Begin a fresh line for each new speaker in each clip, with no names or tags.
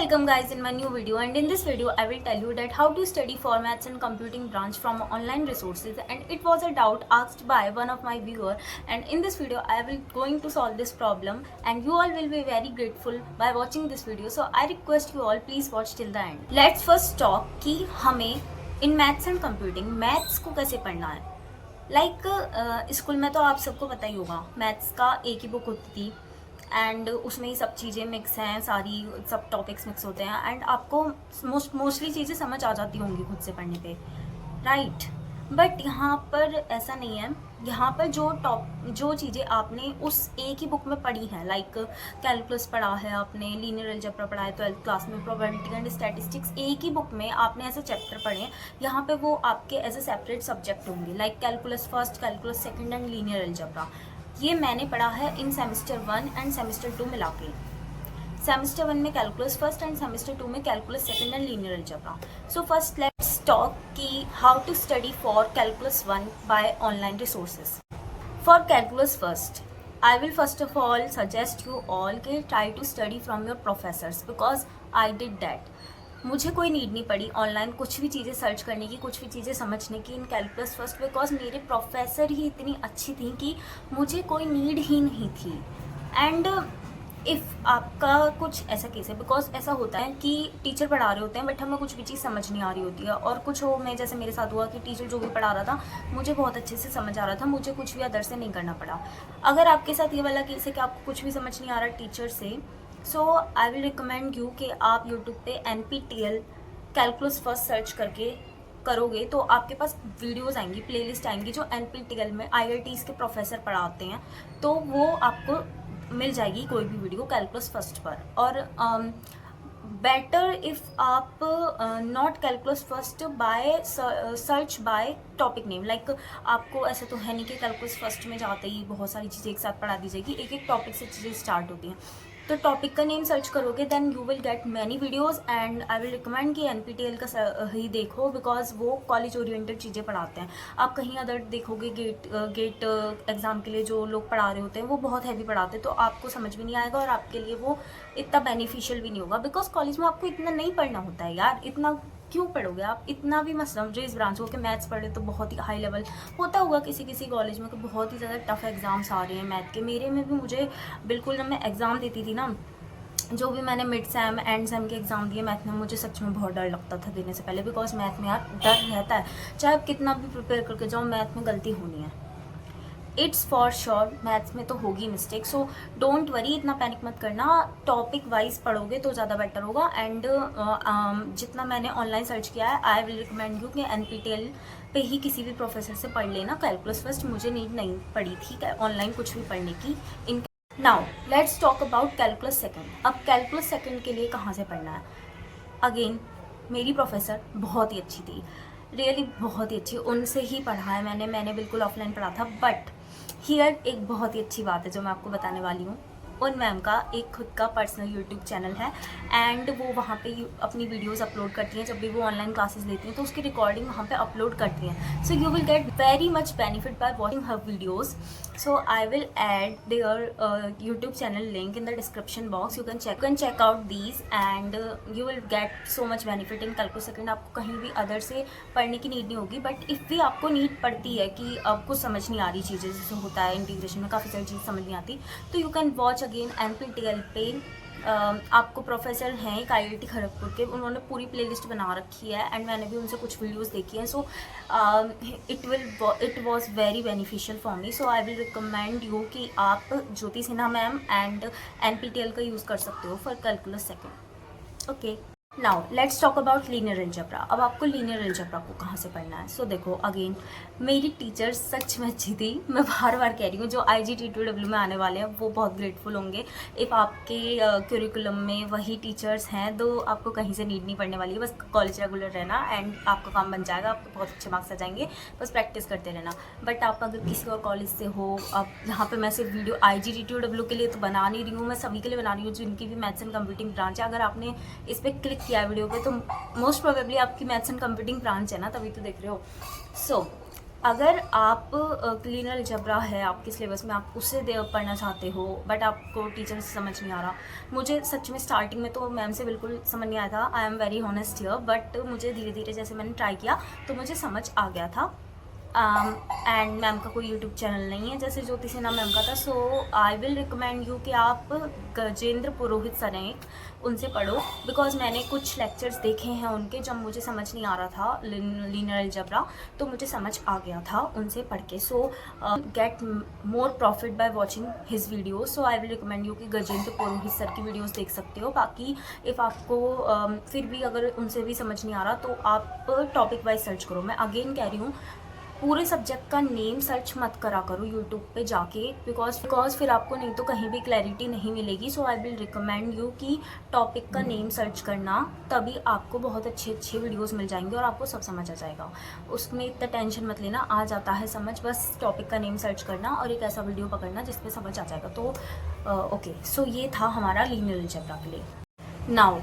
welcome guys in my new video, and in this video I will tell you that how to study for maths and computing branch from online resources. And it was a doubt asked by one of my viewer, and in this video I will going to solve this problem and you all will be very grateful by watching this video. So I request you all please watch till the end. Let's first talk कि हमें in maths and computing maths को कैसे पढ़ना है. School में तो आप सबको पता ही होगा मैथ्स का एक ही बुक होती थी एंड उसमें ही सब चीज़ें मिक्स हैं, सारी सब टॉपिक्स मिक्स होते हैं एंड आपको मोस्टली चीज़ें समझ आ जाती होंगी खुद से पढ़ने पे, राइट. बट यहाँ पर ऐसा नहीं है. यहाँ पर जो चीज़ें आपने उस एक ही बुक में पढ़ी हैं, लाइक कैलकुलस पढ़ा है आपने, लीनियर अलजेब्रा पढ़ा है 12th क्लास में, प्रोबेबिलिटी एंड स्टैटिस्टिक्स एक ही बुक में आपने ऐसे चैप्टर पढ़े हैं. यहाँ पे वो आपके एज ए सेपरेट सब्जेक्ट होंगे, like calculus first, calculus second and linear algebra. ये मैंने पढ़ा है इन सेमेस्टर 1 एंड सेमेस्टर 2 मिला के. सेमेस्टर 1 में कैलकुलस फर्स्ट एंड सेमेस्टर 2 में calculus second and linear algebra. So first let's talk कि how to study for calculus 1 by online resources. For calculus first I will first of all suggest you all कि try to study from your professors because I did that. मुझे कोई need नहीं पड़ी online कुछ भी चीज़ें search करने की, कुछ भी चीज़ें समझने की इन कैलकुलस फर्स्ट, बिकॉज मेरे प्रोफेसर ही इतनी अच्छी थी कि मुझे कोई नीड ही नहीं थी. एंड इफ़ आपका कुछ ऐसा केस है, बिकॉज ऐसा होता है कि टीचर पढ़ा रहे होते हैं बट हमें कुछ भी चीज़ समझ नहीं आ रही होती है, और कुछ हो मैं जैसे मेरे साथ हुआ कि टीचर जो भी पढ़ा रहा था मुझे बहुत अच्छे से समझ आ रहा था, मुझे कुछ भी अदर से नहीं करना पड़ा. अगर आपके साथ ये वाला केस है कि आपको कुछ भी समझ नहीं आ रहा टीचर से, सो आई विल रिकमेंड यू कि आप यूट्यूब पे NPTEL कैलकुलस फर्स्ट सर्च करके करोगे तो आपके पास वीडियोस आएंगी, प्लेलिस्ट आएंगी जो NPTEL में IITs के प्रोफेसर पढ़ाते हैं, तो वो आपको मिल जाएगी कोई भी वीडियो कैलकुलस फर्स्ट पर. और बेटर इफ़ आप not calculus first by search by topic name, like आपको ऐसा तो है नहीं कि कैलकुलस फर्स्ट में जाते ही बहुत सारी चीज़ें एक साथ पढ़ा दी जाएगी, एक एक टॉपिक से चीज़ें स्टार्ट होती हैं. तो टॉपिक का नेम सर्च करोगे then you will get many videos and I will recommend कि NPTEL का ही देखो बिकॉज वो कॉलेज ओरिएंटेड चीज़ें पढ़ाते हैं. आप कहीं अदर देखोगे गेट एग्ज़ाम के लिए जो लोग पढ़ा रहे होते हैं वो बहुत हैवी पढ़ाते हैं, तो आपको समझ भी नहीं आएगा और आपके लिए वो इतना बेनिफिशियल भी नहीं होगा, बिकॉज कॉलेज में आपको इतना नहीं पढ़ना होता है यार. इतना क्यों पढ़ोगे आप, इतना भी मत समझो इस ब्रांच को कि मैथ्स पढ़े तो बहुत ही हाई लेवल होता होगा किसी कॉलेज में कि बहुत ही ज़्यादा टफ एग्ज़ाम्स आ रहे हैं मैथ के. मेरे में भी मुझे बिल्कुल जब मैं एग्ज़ाम देती थी ना, जो भी मैंने मिड सेम एंड सेम के एग्ज़ाम दिए मैथ में, मुझे सच में बहुत डर लगता था देने से पहले, बिकॉज मैथ में यार डर रहता है, चाहे आप कितना भी प्रिपेयर करके जाओ मैथ में गलती होनी है. इट्स फॉर श्योर मैथ्स में तो होगी मिस्टेक, सो डोंट वरी, इतना पैनिक मत करना. टॉपिक वाइज पढ़ोगे तो ज़्यादा बेटर होगा. एंड जितना मैंने ऑनलाइन सर्च किया है आई विल रिकमेंड यू कि NPTEL पे ही किसी भी प्रोफेसर से पढ़ लेना. कैलकुलस फर्स्ट मुझे नीड नहीं पड़ी थी ऑनलाइन कुछ भी पढ़ने की. In now let's talk about calculus second. अब कैलकुलस सेकंड के लिए कहाँ से पढ़ना है. अगेन मेरी प्रोफेसर बहुत ही अच्छी थी, रियली बहुत ही अच्छी, उनसे ही पढ़ा है मैंने बिल्कुल ऑफलाइन पढ़ा था. बट हियर एक बहुत ही अच्छी बात है जो मैं आपको बताने वाली हूँ. उन मैम का एक खुद का पर्सनल यूट्यूब चैनल है एंड वो वहाँ पे अपनी वीडियोस अपलोड करती हैं. जब भी वो ऑनलाइन क्लासेस लेती हैं तो उसकी रिकॉर्डिंग वहाँ पे अपलोड करती हैं. So you will get very much benefit by watching her videos. So I will add their YouTube channel link in the description box. You can check out these and you will get so much benefit in calculus second. आपको कहीं भी other से पढ़ने की need नहीं होगी, but if भी आपको नीड पड़ती है कि आपको समझ नहीं आ रही चीज़ें, जैसे होता है इंटीग्रेशन में काफ़ी सारी चीज़ समझ नहीं आती, तो you can watch again NPTEL पे. आपको प्रोफेसर हैं एक IIT खड़गपुर के, उन्होंने पूरी प्लेलिस्ट बना रखी है एंड मैंने भी उनसे कुछ वीडियोस देखी हैं. So it was very beneficial for me. So I will recommend you कि आप ज्योति सिन्हा मैम एंड NPTEL का यूज़ कर सकते हो for calculus second. Okay, now let's talk about linear algebra. अब आपको लीनियर अलजेब्रा को कहाँ से पढ़ना है. सो देखो अगेन मेरी टीचर सच में अच्छी थी, मैं बार बार कह रही हूँ. जो IGT2W में आने वाले हैं वो बहुत ग्रेटफुल होंगे इफ़ आपके करिकुलम में वही टीचर्स हैं, तो आपको कहीं से नीड नहीं पड़ने वाली है. बस कॉलेज रेगुलर रहना एंड आपका काम बन जाएगा, आपको बहुत अच्छे मार्क्स आ जाएंगे, बस प्रैक्टिस करते रहना. बट आप अगर किसी और कॉलेज से हो, अब यहाँ पर मैं सिर्फ वीडियो IGT2W के लिए तो बना नहीं रही हूँ, मैं सभी के लिए बना रही हूँ जिनकी भी मैथ्स एंड कंप्यूटिंग ब्रांच है. अगर आपने इस पर क्लिक किया वीडियो पे तो मोस्ट प्रोबेबली आपकी मैथ्स एंड कंप्यूटिंग ब्रांच है ना, तभी तो देख रहे हो. सो अगर आप क्लीन अलजेब्रा है आपके सिलेबस में, आप उससे पढ़ना चाहते हो बट आपको टीचर से समझ नहीं आ रहा। मुझे सच में स्टार्टिंग में तो मैम से बिल्कुल समझ नहीं आया था, I am very honest here, but मुझे धीरे धीरे जैसे मैंने ट्राई किया तो मुझे समझ आ गया था। एंड मैम का कोई यूट्यूब चैनल नहीं है जैसे ज्योति सिन्हा मैम का था। सो आई विल रिकमेंड यू कि आप गजेंद्र पुरोहित सर हैं उनसे पढ़ो, बिकॉज मैंने कुछ लेक्चर्स देखे हैं उनके जब मुझे समझ नहीं आ रहा था लीनियर अलजेब्रा, तो मुझे समझ आ गया था उनसे पढ़ के। सो get more profit by watching his video. So I will recommend you कि गजेंद्र पुरोहित सर की वीडियोज़ देख सकते हो। बाकी इफ़ आपको फिर भी अगर उनसे भी समझ नहीं आ रहा तो आप टॉपिक वाइज सर्च करो। मैं अगेन कह रही हूँ, पूरे सब्जेक्ट का नेम सर्च मत करा करो यूट्यूब पे जाके, बिकॉज फिर आपको नहीं तो कहीं भी क्लैरिटी नहीं मिलेगी। सो आई विल रिकमेंड यू कि टॉपिक का नेम सर्च करना, तभी आपको बहुत अच्छे अच्छे वीडियोस मिल जाएंगे और आपको सब समझ आ जाएगा। उसमें इतना टेंशन मत लेना, आ जाता है समझ, बस टॉपिक का नेम सर्च करना और एक ऐसा वीडियो पकड़ना जिसपे समझ आ जाएगा। तो ओके, सो ये था हमारा लीनियर अलजेब्रा के लिए। नाउ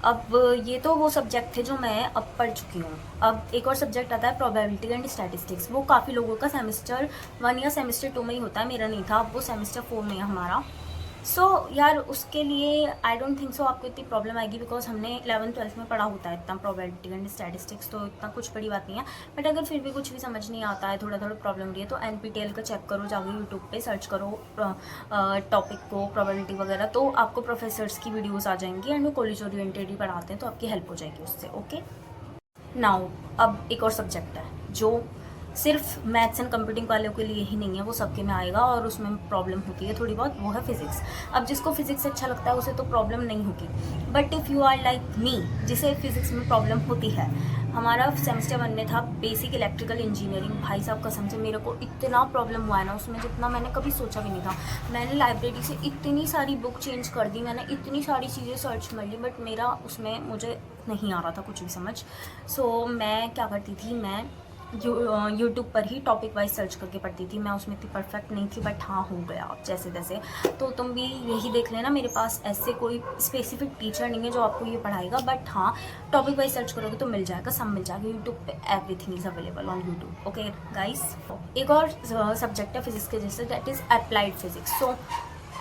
अब ये तो वो सब्जेक्ट थे जो मैं अब पढ़ चुकी हूँ। अब एक और सब्जेक्ट आता है प्रोबेबिलिटी एंड स्टैटिस्टिक्स। वो काफ़ी लोगों का सेमेस्टर 1 या सेमेस्टर 2 में ही होता है, मेरा नहीं था, अब वो सेमेस्टर 4 में है हमारा। सो यार उसके लिए आई डोंट थिंक सो आपको इतनी प्रॉब्लम आएगी, बिकॉज हमने 11th-12th में पढ़ा होता है इतना प्रोबेबिलिटी एंड स्टैटिस्टिक्स, तो इतना कुछ बड़ी बात नहीं है। बट अगर फिर भी कुछ भी समझ नहीं आता है, थोड़ा थोड़ा प्रॉब्लम रही है, तो NPTEL का चेक करो, जाके यूट्यूब पे सर्च करो टॉपिक को, प्रोबेबिलिटी वगैरह, तो आपको प्रोफेसर्स की वीडियोज़ आ जाएंगी एंड वो कॉलेज ओरिएंटेड ही पढ़ाते हैं, तो आपकी हेल्प हो जाएगी उससे। ओके, नाउ अब एक और सब्जेक्ट है जो सिर्फ मैथ्स एंड कंप्यूटिंग वालों के लिए ही नहीं है, वो सबके में आएगा और उसमें प्रॉब्लम होती है थोड़ी बहुत, वो है फिजिक्स। अब जिसको फिजिक्स अच्छा लगता है उसे तो प्रॉब्लम नहीं होगी, but if you are like me जिसे फिजिक्स में प्रॉब्लम होती है। हमारा सेमेस्टर 1 में था बेसिक इलेक्ट्रिकल इंजीनियरिंग। भाई साहब कसम से मेरे को इतना प्रॉब्लम हुआ है ना उसमें, जितना मैंने कभी सोचा भी नहीं था। मैंने लाइब्रेरी से इतनी सारी बुक चेंज कर दी, मैंने इतनी सारी चीज़ें सर्च कर ली, बट मेरा उसमें मुझे नहीं आ रहा था कुछ भी समझ। सो मैं क्या करती थी, मैं यूट्यूब पर ही टॉपिक वाइज सर्च करके पढ़ती थी। मैं उसमें इतनी परफेक्ट नहीं थी, बट हाँ हो गया अब जैसे तैसे। तो तुम भी यही देख लेना, मेरे पास ऐसे कोई स्पेसिफिक टीचर नहीं है जो आपको ये पढ़ाएगा, बट हाँ टॉपिक वाइज सर्च करोगे तो मिल जाएगा, सब मिल जाएगा यूट्यूब पे। Everything is available on YouTube. Okay guys, एक और सब्जेक्ट है फिजिक्स के जैसे, that is applied physics. So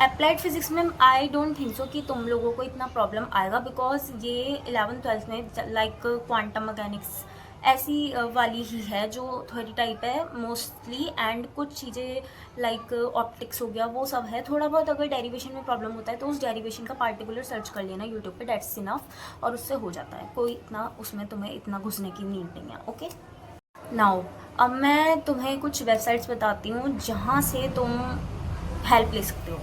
applied physics में आई डोंट थिंक सो कि तुम लोगों को इतना प्रॉब्लम आएगा, बिकॉज ये 11th-12th में लाइक क्वांटम मैकेनिक्स ऐसी वाली ही है जो थ्योरी टाइप है मोस्टली, एंड कुछ चीज़ें लाइक ऑप्टिक्स हो गया, वो सब है। थोड़ा बहुत अगर डेरिवेशन में प्रॉब्लम होता है तो उस डेरिवेशन का पार्टिकुलर सर्च कर लेना यूट्यूब पे, डेट्स इनफ, और उससे हो जाता है। कोई इतना उसमें तुम्हें इतना घुसने की नीड नहीं है। ओके, नाउ अब मैं तुम्हें कुछ वेबसाइट्स बताती हूँ जहाँ से तुम हेल्प ले सकते हो।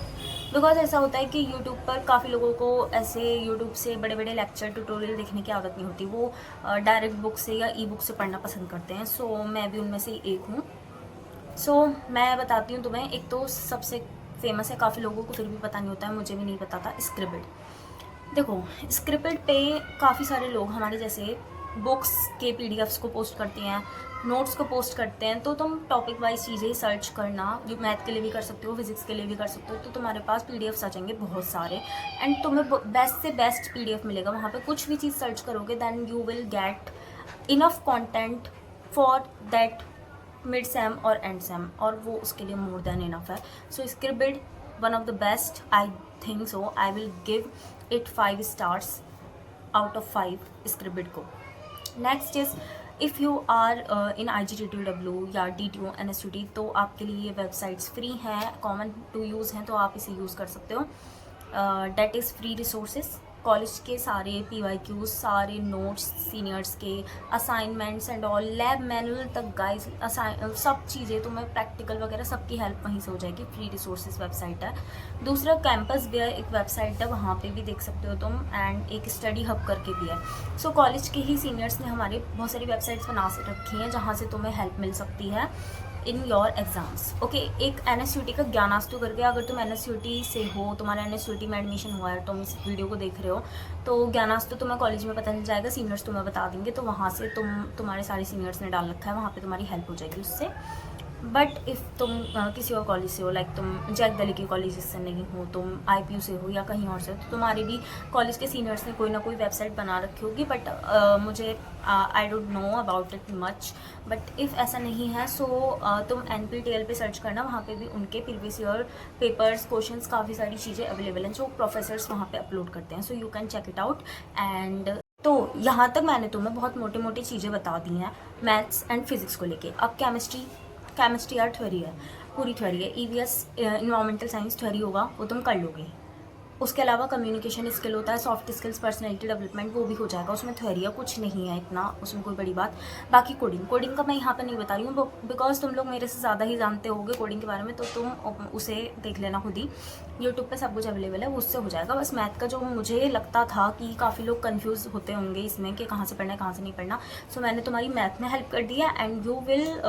बिकॉज ऐसा होता है कि यूट्यूब पर काफ़ी लोगों को ऐसे यूट्यूब से बड़े बड़े लेक्चर ट्यूटोरियल देखने की आदत नहीं होती, वो डायरेक्ट बुक से या ई बुक से पढ़ना पसंद करते हैं। सो मैं भी उनमें से एक हूँ। सो मैं बताती हूँ तुम्हें। एक तो सबसे फेमस है, काफ़ी लोगों को फिर भी पता नहीं होता है, मुझे भी नहीं पता था, स्क्रिबिड। देखो स्क्रिबिड पे काफ़ी सारे लोग हमारे जैसे बुक्स के PDFs को पोस्ट करते हैं, नोट्स को पोस्ट करते हैं। तो तुम टॉपिक वाइज चीज़ें सर्च करना, जो मैथ के लिए भी कर सकते हो, फिजिक्स के लिए भी कर सकते हो, तो तुम्हारे पास PDFs आ जाएंगे बहुत सारे, एंड तुम्हें बेस्ट से बेस्ट PDF मिलेगा। वहाँ पे कुछ भी चीज़ सर्च करोगे then you will get enough content for that mid sem और एंड सेम, और वो उसके लिए मोर देन इनफ है। So Scribd one of the best, I think so. I will give it 5 stars out of 5 Scribd को। Next is if you are in IGTTW या DTO NSUT, तो आपके लिए ये वेबसाइट्स फ्री हैं, common to use हैं, तो आप इसे यूज़ कर सकते हो। That is free resources, college के सारे PYQs, सारे नोट्स, सीनियर्स के assignments and all, lab manual तक गाइस, सब चीज़ें तुम्हें प्रैक्टिकल वगैरह सबकी हेल्प वहीं से हो जाएगी। फ्री रिसोर्सेज वेबसाइट है। दूसरा कैंपस वेयर एक वेबसाइट है, वहाँ पे भी देख सकते हो तुम, एंड एक स्टडी हब करके भी है। सो कॉलेज के ही सीनियर्स ने हमारे बहुत सारी वेबसाइट्स बना रखी हैं जहाँ से तुम्हें हेल्प मिल सकती है इन योर एग्जाम्स। ओके, एक NSUT का ज्ञानास्तु करके, अगर तुम NSUT से हो, तुम्हारा NSUT में एडमिशन हुआ है, तुम इस वीडियो को देख रहे हो, तो ज्ञानास्तु तुम्हें कॉलेज में पता चल जाएगा, सीनियर्स तुम्हें बता देंगे, तो वहाँ से तुम्हारे सारे सीनियर्स ने डाल रखा है, वहाँ पे तुम्हारी हेल्प हो जाएगी उससे। बट इफ़ तुम किसी और कॉलेज से हो, लाइक तुम जैक दली के कॉलेज से नहीं हो, तुम IPU से हो या कहीं और से हो, तो तुम्हारे भी कॉलेज के सीनियर्स ने कोई ना कोई वेबसाइट बना रखी होगी, बट मुझे I don't know about it much. But if ऐसा नहीं है सो तुम NPTEL पे सर्च करना, वहाँ पे भी उनके प्रीवियस ईयर पेपर्स, क्वेश्चंस, काफ़ी सारी चीज़ें अवेलेबल हैं जो प्रोफेसर्स वहाँ पे अपलोड करते हैं, so you can check it out. And तो यहाँ तक मैंने तुम्हें बहुत मोटी मोटी चीज़ें बता दी हैं मैथ्स एंड फिजिक्स को लेके। अब केमिस्ट्री यार थ्योरी है, पूरी थ्योरी है। EVS इन्वायरमेंटल साइंस थ्योरी होगा, वो तुम कर लोगे। उसके अलावा कम्युनिकेशन स्किल होता है, सॉफ्ट स्किल्स, पर्सनैलिटी डेवलपमेंट, वो भी हो जाएगा। उसमें थ्योरी है, कुछ नहीं है इतना उसमें कोई बड़ी बात। बाकी कोडिंग का मैं यहाँ पे नहीं बता रही हूँ बिकॉज तुम लोग मेरे से ज़्यादा ही जानते होगे कोडिंग के बारे में, तो तुम उसे देख लेना खुद ही, यूट्यूब पे सब कुछ अवेलेबल है, उससे हो जाएगा। बस मैथ का जो मुझे लगता था कि काफ़ी लोग कन्फ्यूज़ होते होंगे इसमें कि कहाँ से पढ़ना है कहाँ से नहीं पढ़ना, सो मैंने तुम्हारी मैथ में हेल्प कर दी है। And you will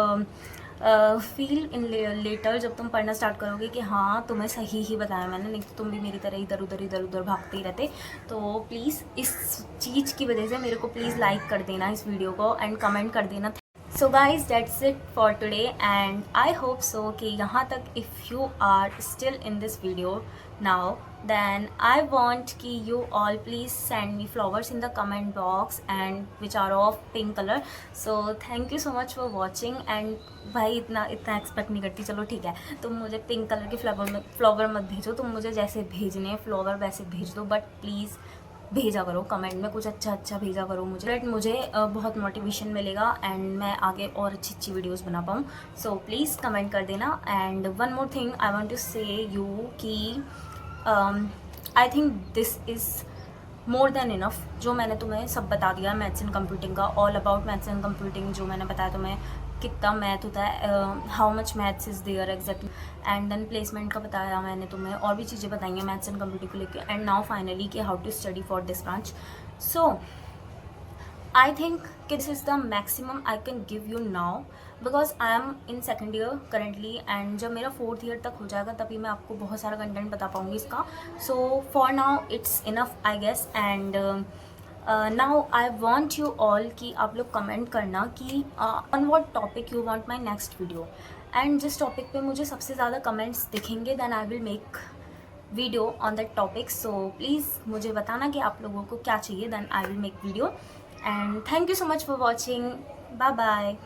feel in later जब तुम पढ़ना स्टार्ट करोगे कि हाँ तुम्हें सही ही बताया मैंने, नहीं तो तुम भी मेरी तरह इधर उधर भागते ही रहते। तो प्लीज़ इस चीज़ की वजह से मेरे को प्लीज़ लाइक कर देना इस वीडियो को एंड कमेंट कर देना। So guys that's it for today and I hope so कि यहाँ तक if you are still in this video now, then I want कि you all please send me flowers in the comment box and which are of pink color. So thank you so much for watching and भाई इतना expect नहीं करती, चलो ठीक है, तुम मुझे पिंक कलर के फ्लावर मत भेजो, तुम मुझे जैसे भेजने फ्लावर वैसे भेज दो, बट प्लीज़ भेजा करो कमेंट में, कुछ अच्छा भेजा करो मुझे, बट मुझे बहुत मोटिवेशन मिलेगा एंड मैं आगे और अच्छी वीडियोस बना पाऊँ। सो प्लीज़ कमेंट कर देना। And one more thing I want to say you कि I think this is more than enough, जो मैंने तुम्हें सब बता दिया मैथ्स एंड कंप्यूटिंग का, all about maths and computing, जो मैंने बताया तुम्हें कितना मैथ होता है, how much maths is there exactly, and then placement का बताया मैंने तुम्हें, और भी चीज़ें बताई हैं मैथ्स एंड कंप्यूटिंग को लेकर। एंड नाउ फाइनली कि how to study for this branch. So I think this is the maximum I can give you now because I am in second year currently and जब मेरा 4th year तक हो जाएगा तभी मैं आपको बहुत सारा कंटेंट बता पाऊँगी इसका। So for now it's enough I guess and now I want you all कि आप लोग कमेंट करना कि on what topic you want my next video and जिस टॉपिक पे मुझे सबसे ज़्यादा कमेंट्स दिखेंगे then I will make video on that topic. So please मुझे बताना कि आप लोगों को क्या चाहिए, then I will make video and thank you so much for watching, bye bye.